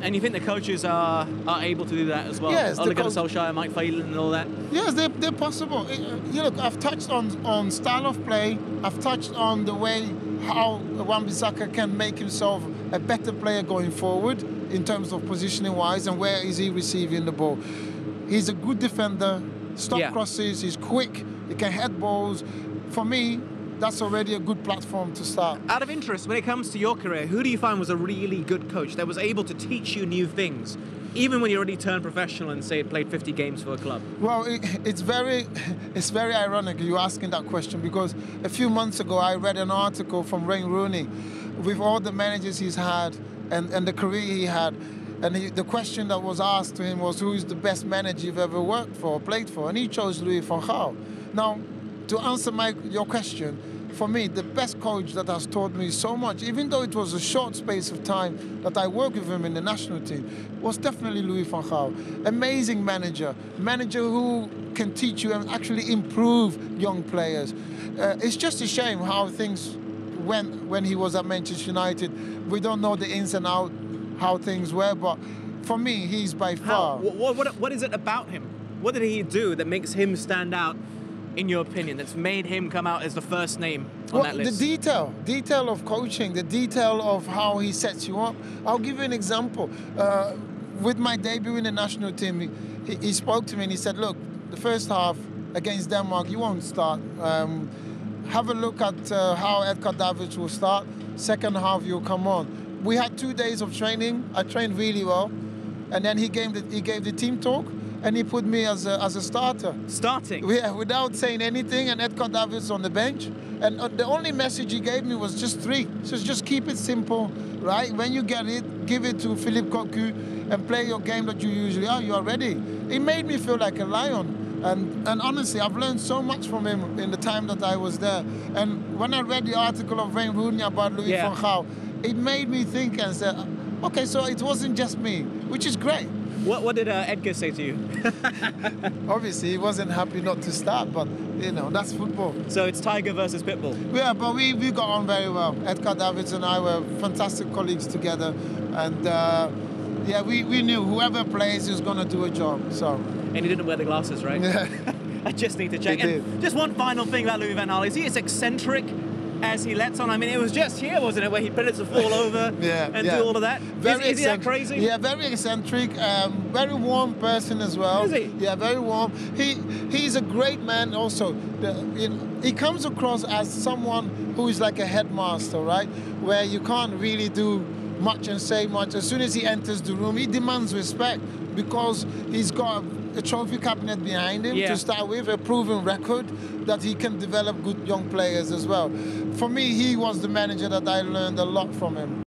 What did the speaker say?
And you think the coaches are able to do that as well? Yes, Ole Gunnar Solskjaer, Mike Phelan and all that? Yes, they're possible. You look, I've touched on style of play. I've touched on the way how Wan-Bissaka can make himself a better player going forward in terms of positioning-wise and where is he receiving the ball. He's a good defender, stop crosses, he's quick, he can head balls. For me, that's already a good platform to start. Out of interest, when it comes to your career, who do you find was a really good coach that was able to teach you new things, even when you already turned professional and, say, played 50 games for a club? Well, it's very ironic you asking that question, because a few months ago I read an article from Wayne Rooney with all the managers he's had and the career he had. And the question that was asked to him was, who is the best manager you've ever worked for or played for? And he chose Louis Van Gaal. Now, to answer your question, for me, the best coach that has taught me so much, even though it was a short space of time that I worked with him in the national team, was definitely Louis Van Gaal. Amazing manager who can teach you and actually improve young players. It's just a shame how things went when he was at Manchester United. We don't know the ins and outs, how things were, but for me, he's by far. What is it about him? What did he do that makes him stand out, in your opinion, that's made him come out as the first name on that list? The detail of coaching, the detail of how he sets you up. I'll give you an example. With my debut in the national team, he spoke to me and he said, look, the first half against Denmark, you won't start. Have a look at how Edgar Davids will start. Second half, you'll come on. We had 2 days of training. I trained really well. And then he gave the team talk. And he put me as a starter. Starting? Yeah, without saying anything, and Edgar Davids on the bench. And the only message he gave me was just 3. So just keep it simple, right? When you get it, give it to Philippe Cocu and play your game that you usually are. You are ready. It made me feel like a lion. And honestly, I've learned so much from him in the time that I was there. And when I read the article of Wayne Rooney about Louis Van Gaal, it made me think and say, okay, so it wasn't just me, which is great. What did Edgar say to you? Obviously, he wasn't happy not to start, but, you know, that's football. So it's Tiger versus Pitbull? Yeah, but we got on very well. Edgar Davids and I were fantastic colleagues together. And, yeah, we knew whoever plays is going to do a job, so. And he didn't wear the glasses, right? Yeah. I just need to check. And just one final thing about Louis Van Gaal. Is he as eccentric as he lets on? I mean, it was just here, wasn't it, where he put it to fall over and do all of that? Is he that crazy? Yeah, very eccentric, very warm person as well. Is he? Yeah, very warm. He's a great man also. He comes across as someone who is like a headmaster, right? Where you can't really do much and say much. As soon as he enters the room, he demands respect because he's got a trophy cabinet behind him to start with, a proven record that he can develop good young players as well. For me, he was the manager that I learned a lot from him.